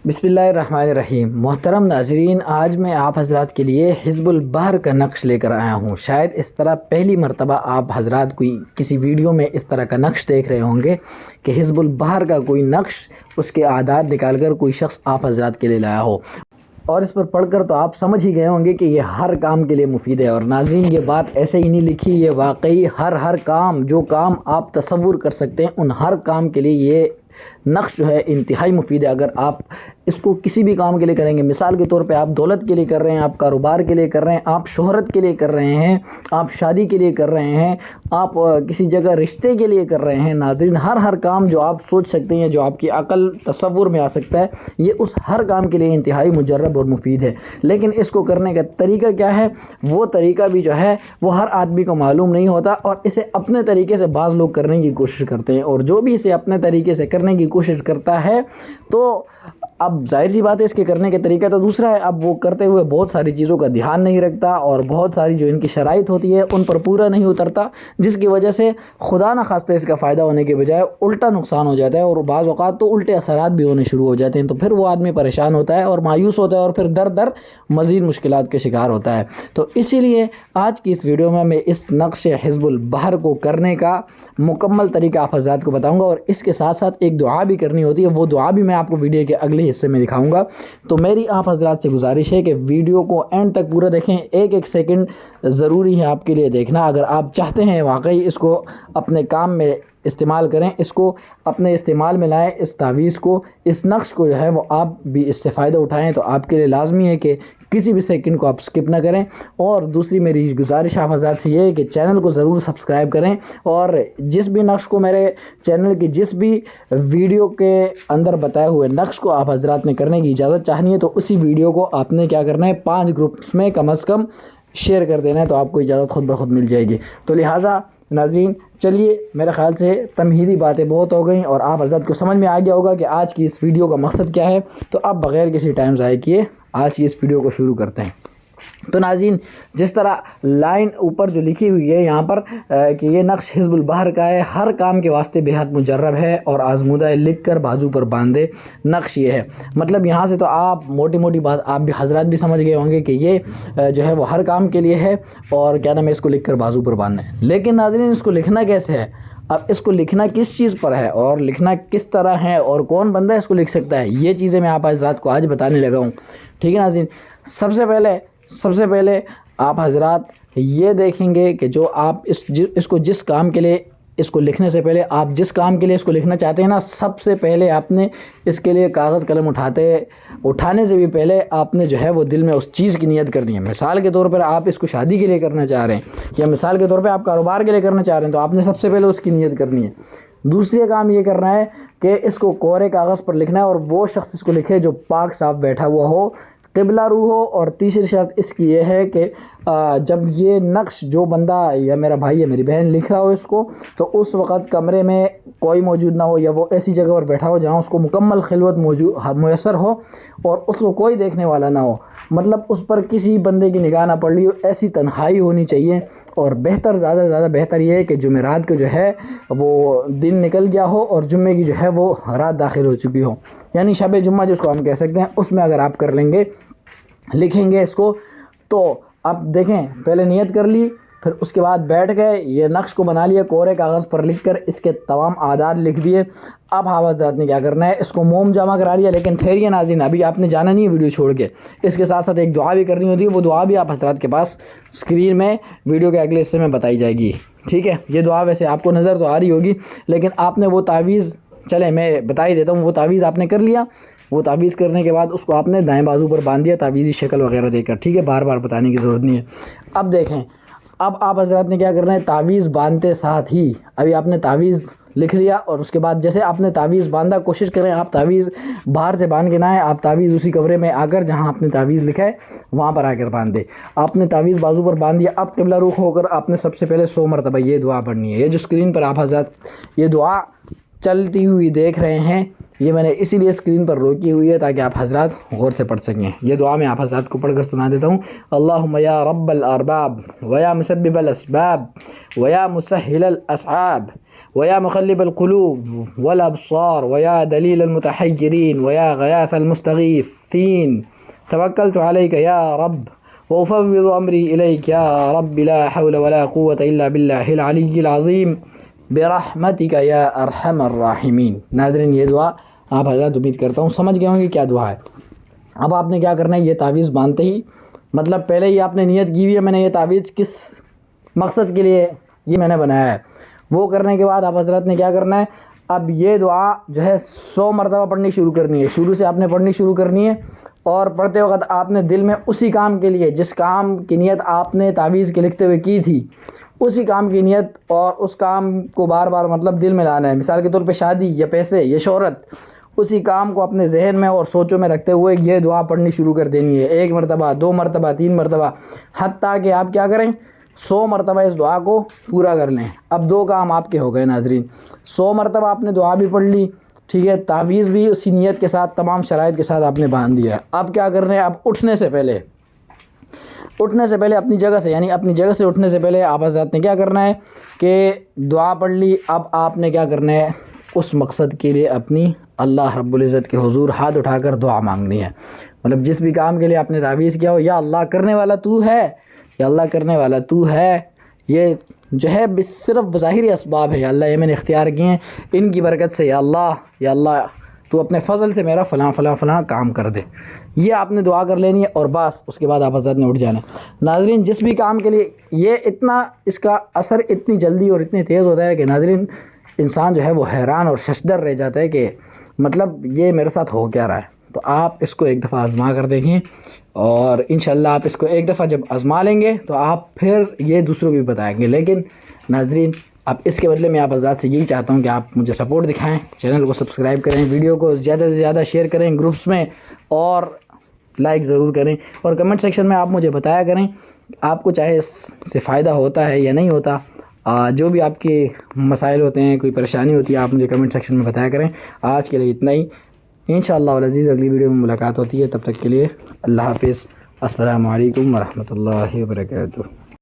بسم اللہ الرحمن الرحیم۔ محترم ناظرین، آج میں آپ حضرات کے لیے حزب البحر کا نقش لے کر آیا ہوں۔ شاید اس طرح پہلی مرتبہ آپ حضرات کوئی کسی ویڈیو میں اس طرح کا نقش دیکھ رہے ہوں گے کہ حزب البحر کا کوئی نقش، اس کے اعداد نکال کر کوئی شخص آپ حضرات کے لیے لایا ہو، اور اس پر پڑھ کر تو آپ سمجھ ہی گئے ہوں گے کہ یہ ہر کام کے لیے مفید ہے۔ اور ناظرین، یہ بات ایسے ہی نہیں لکھی، یہ واقعی ہر کام، جو کام آپ تصور کر سکتے ہیں ان ہر کام کے لیے یہ نقش جو ہے انتہائی مفید ہے۔ اگر آپ اس کو کسی بھی کام کے لیے کریں گے، مثال کے طور پہ آپ دولت کے لیے کر رہے ہیں، آپ کاروبار کے لیے کر رہے ہیں، آپ شہرت کے لیے کر رہے ہیں، آپ شادی کے لیے کر رہے ہیں، آپ کسی جگہ رشتے کے لیے کر رہے ہیں، ناظرین ہر کام جو آپ سوچ سکتے ہیں، جو آپ کی عقل تصور میں آ سکتا ہے، یہ اس ہر کام کے لیے انتہائی مجرب اور مفید ہے۔ لیکن اس کو کرنے کا طریقہ کیا ہے، وہ طریقہ بھی جو ہے وہ ہر آدمی کو معلوم نہیں ہوتا، اور اسے اپنے طریقے سے بعض لوگ کرنے کی کوشش کرتے ہیں، اور جو بھی اسے اپنے طریقے سے کرنے کی کوشش کرتا ہے تو اب ظاہر سی بات ہے اس کے کرنے کا طریقہ تو دوسرا ہے۔ اب وہ کرتے ہوئے بہت ساری چیزوں کا دھیان نہیں رکھتا، اور بہت ساری جو ان کی شرائط ہوتی ہے ان پر پورا نہیں اترتا، جس کی وجہ سے خدا نہ خواستہ اس کا فائدہ ہونے کے بجائے الٹا نقصان ہو جاتا ہے، اور بعض اوقات تو الٹے اثرات بھی ہونے شروع ہو جاتے ہیں۔ تو پھر وہ آدمی پریشان ہوتا ہے اور مایوس ہوتا ہے، اور پھر در مزید مشکلات کے شکار ہوتا ہے۔ تو اسی لیے آج کی اس ویڈیو میں اس نقش حزب البحر کو کرنے کا مکمل طریقہ آپ حضرات کو بتاؤں گا، اور اس کے ساتھ ساتھ ایک دعا بھی کرنی ہوتی ہے، وہ دعا بھی میں آپ کو ویڈیو کے اگلے حصے میں دکھاؤں گا۔ تو میری آپ حضرات سے گزارش ہے کہ ویڈیو کو اینڈ تک پورا دیکھیں، ایک سیکنڈ ضروری ہے آپ کے لیے دیکھنا۔ اگر آپ چاہتے ہیں واقعی اس کو اپنے کام میں استعمال کریں، اس کو اپنے استعمال میں لائیں، اس تعویذ کو، اس نقش کو جو ہے وہ آپ بھی اس سے فائدہ اٹھائیں، تو آپ کے لیے لازمی ہے کہ کسی بھی سیکنڈ کو آپ سکپ نہ کریں۔ اور دوسری میری گزارش آپ حضرات سے یہ ہے کہ چینل کو ضرور سبسکرائب کریں، اور جس بھی نقش کو میرے چینل کی جس بھی ویڈیو کے اندر بتائے ہوئے نقش کو آپ حضرات نے کرنے کی اجازت چاہنی ہے، تو اسی ویڈیو کو آپ نے کیا کرنا ہے، 5 گروپس میں کم از کم شیئر کر دینا ہے، تو آپ کو اجازت خود بخود مل جائے گی۔ تو لہٰذا ناظرین، چلیے، میرے خیال سے تمہیدی باتیں بہت ہو گئیں اور آپ حضرات کو سمجھ میں آ گیا ہوگا کہ آج کی اس ویڈیو کا مقصد کیا ہے۔ تو اب بغیر کسی ٹائم ضائع کیے آج کی اس ویڈیو کو شروع کرتے ہیں۔ تو ناظرین، جس طرح لائن اوپر جو لکھی ہوئی ہے یہاں پر کہ یہ نقش حزب البحر کا ہے، ہر کام کے واسطے بے حد مجرب ہے اور آزمودہ ہے، لکھ کر بازو پر باندھے نقش یہ ہے۔ مطلب یہاں سے تو آپ موٹی بات آپ بھی حضرات بھی سمجھ گئے ہوں گے کہ یہ جو ہے وہ ہر کام کے لیے ہے، اور کیا نام ہے، اس کو لکھ کر بازو پر باندھنا ہے۔ لیکن ناظرین، اس کو لکھنا کیسے ہے؟ اب اس کو لکھنا کس چیز پر ہے اور لکھنا کس طرح ہے اور کون بندہ اس کو لکھ سکتا ہے، یہ چیزیں میں آپ حضرات کو آج بتانے لگا ہوں۔ ٹھیک ہے ناظرین، سب سے پہلے آپ حضرات یہ دیکھیں گے کہ جو آپ اس کو جس کام کے لیے اس کو لکھنے سے پہلے، آپ جس کام کے لیے اس کو لکھنا چاہتے ہیں نا، سب سے پہلے آپ نے اس کے لیے کاغذ قلم اٹھانے سے بھی پہلے آپ نے جو ہے وہ دل میں اس چیز کی نیت کرنی ہے۔ مثال کے طور پر آپ اس کو شادی کے لیے کرنا چاہ رہے ہیں، یا مثال کے طور پہ آپ کاروبار کے لیے کرنا چاہ رہے ہیں، تو آپ نے سب سے پہلے اس کی نیت کرنی ہے۔ دوسری کام یہ کرنا ہے کہ اس کو کورے کاغذ پر لکھنا ہے، اور وہ شخص اس کو لکھے جو پاک صاف بیٹھا ہوا ہو، قبلہ رو ہو۔ اور تیسری شرط اس کی یہ ہے کہ جب یہ نقش جو بندہ یا میرا بھائی یا میری بہن لکھ رہا ہو اس کو، تو اس وقت کمرے میں کوئی موجود نہ ہو، یا وہ ایسی جگہ پر بیٹھا ہو جہاں اس کو مکمل خلوت میسر ہو، اور اس کو کوئی دیکھنے والا نہ ہو، مطلب اس پر کسی بندے کی نگاہ نہ پڑ رہی ہو، ایسی تنہائی ہونی چاہیے۔ اور زیادہ سے زیادہ بہتر یہ ہے کہ جمعرات کو جو ہے وہ دن نکل گیا ہو، اور جمعے کی جو ہے وہ رات داخل ہو چکی ہو، یعنی شب جمعہ جس کو ہم کہہ سکتے ہیں، اس میں اگر آپ کر لیں گے، لکھیں گے اس کو، تو اب دیکھیں، پہلے نیت کر لی، پھر اس کے بعد بیٹھ گئے، یہ نقش کو بنا لیا، کورے کاغذ پر لکھ کر اس کے تمام اعداد لکھ دیے۔ اب حضرات نے کیا کرنا ہے، اس کو موم جمع کرا لیا۔ لیکن ٹھہریے ناظرین، ابھی آپ نے جانا نہیں ہے ویڈیو چھوڑ کے، اس کے ساتھ ساتھ ایک دعا بھی کرنی ہوتی ہے، وہ دعا بھی آپ حضرات کے پاس اسکرین میں ویڈیو کے اگلے حصے میں بتائی جائے گی۔ ٹھیک ہے، یہ دعا ویسے آپ کو نظر تو آ رہی ہوگی، لیکن آپ نے وہ تعویذ، چلیں میں بتا ہی دیتا ہوں، وہ تعویذ آپ نے کر لیا۔ وہ تعویذ کرنے کے بعد اس کو آپ نے دائیں بازو پر باندھ دیا، تعویذی شکل وغیرہ دے کر۔ ٹھیک ہے، بار بتانے کی ضرورت نہیں ہے۔ اب دیکھیں، اب آپ حضرات نے کیا کرنا ہے، تعویذ باندھتے ساتھ ہی ابھی آپ نے تعویذ لکھ لیا، اور اس کے بعد جیسے آپ نے تعویذ باندھا، کوشش کریں آپ تعویذ باہر سے باندھ کے نہ آئے، آپ تعویذ اسی کمرے میں آ کر جہاں آپ نے تعویذ لکھا ہے وہاں پر آ کر باندھ دیں۔ آپ نے تعویذ بازو پر باندھ دیا، اب قبلہ رخ ہو کر آپ نے سب سے پہلے 100 مرتبہ یہ دعا پڑھنی ہے۔ یہ جو اسکرین پر آپ حضرات یہ دعا چلتی ہوئی دیکھ رہے ہیں، یہ میں نے اسی لیے اسکرین پر روکی ہوئی ہے تاکہ آپ حضرات غور سے پڑھ سکیں. یہ دعا میں آپ حضرات کو پڑھ کر سنا دیتا ہوں. اللہم یا رب الارباب ویا مسبب الاسباب ویا مسہل الاصعاب ویا مقلب القلوب والابصار ویا دلیل المتحیرین ویا غیاث المستغیثین توکلت علیک یا رب وافوض امری الیک یا رب لا حول ولا قوة الا باللہ العلی العظیم برحمتک یا ارحم الراحمین. ناظرین یہ دعا آپ حضرات امید کرتا ہوں سمجھ گئے ہوں گے کیا دعا ہے. اب آپ نے کیا کرنا ہے, یہ تعویذ باندھتے ہی مطلب پہلے ہی آپ نے نیت کی ہوئی ہے میں نے یہ تعویذ کس مقصد کے لیے یہ میں نے بنایا ہے, وہ کرنے کے بعد آپ حضرات نے کیا کرنا ہے, اب یہ دعا جو ہے 100 مرتبہ پڑھنی شروع کرنی ہے. شروع سے آپ نے پڑھنی شروع کرنی ہے اور پڑھتے وقت آپ نے دل میں اسی کام کے لیے جس کام کی نیت آپ نے تعویذ کے لکھتے ہوئے کی تھی اسی کام کی نیت اور اس کام کو بار بار مطلب دل میں لانا ہے. مثال کے طور پہ شادی یا پیسے یا شہرت, اسی کام کو اپنے ذہن میں اور سوچوں میں رکھتے ہوئے یہ دعا پڑھنی شروع کر دینی ہے. 1 مرتبہ 2 مرتبہ 3 مرتبہ حتیٰ کہ آپ کیا کریں 100 مرتبہ اس دعا کو پورا کر لیں. اب 2 کام آپ کے ہو گئے ناظرین. 100 مرتبہ آپ نے دعا بھی پڑھ لی, ٹھیک ہے, تعویذ بھی اسی نیت کے ساتھ تمام شرائط کے ساتھ آپ نے باندھ دیا. اب کیا کرنا ہے, اب اٹھنے سے پہلے اپنی جگہ سے یعنی اپنی جگہ سے اٹھنے سے پہلے آپ حضرات نے کیا کرنا ہے کہ دعا پڑھ لی. اب آپ نے کیا کرنا ہے, اس مقصد کے لیے اپنی اللہ رب العزت کے حضور ہاتھ اٹھا کر دعا مانگنی ہے. مطلب جس بھی کام کے لیے آپ نے تعویذ کیا ہو, یا اللہ کرنے والا تو ہے, یا اللہ کرنے والا تو ہے, یہ جو ہے صرف بظاہری اسباب ہے, یا اللہ یہ میں نے اختیار کیے ہیں ان کی برکت سے, یا اللہ تو اپنے فضل سے میرا فلاں فلاں فلاں کام کر دے. یہ آپ نے دعا کر لینی ہے اور بس اس کے بعد آپ حضرت نے اٹھ جانا ہے. ناظرین جس بھی کام کے لیے یہ اتنا اس کا اثر اتنی جلدی اور اتنی تیز ہوتا ہے کہ ناظرین انسان جو ہے وہ حیران اور ششدر رہ جاتا ہے کہ مطلب یہ میرے ساتھ ہو کیا رہا ہے. تو آپ اس کو ایک دفعہ آزما کر دیکھیں اور انشاءاللہ آپ اس کو ایک دفعہ جب آزما لیں گے تو آپ پھر یہ دوسروں کو بھی بتائیں گے. لیکن ناظرین اب اس کے بدلے میں آپ حضرات سے یہی چاہتا ہوں کہ آپ مجھے سپورٹ دکھائیں, چینل کو سبسکرائب کریں, ویڈیو کو زیادہ سے زیادہ شیئر کریں گروپس میں اور لائک ضرور کریں, اور کمنٹ سیکشن میں آپ مجھے بتایا کریں آپ کو چاہے اس سے فائدہ ہوتا ہے یا نہیں ہوتا. جو بھی آپ کے مسائل ہوتے ہیں, کوئی پریشانی ہوتی ہے, آپ مجھے کمنٹ سیکشن میں بتایا کریں. آج کے لیے اتنا ہی, انشاءاللہ العزیز اگلی ویڈیو میں ملاقات ہوتی ہے. تب تک کے لیے اللہ حافظ. السلام علیکم ورحمۃ اللہ وبرکاتہ.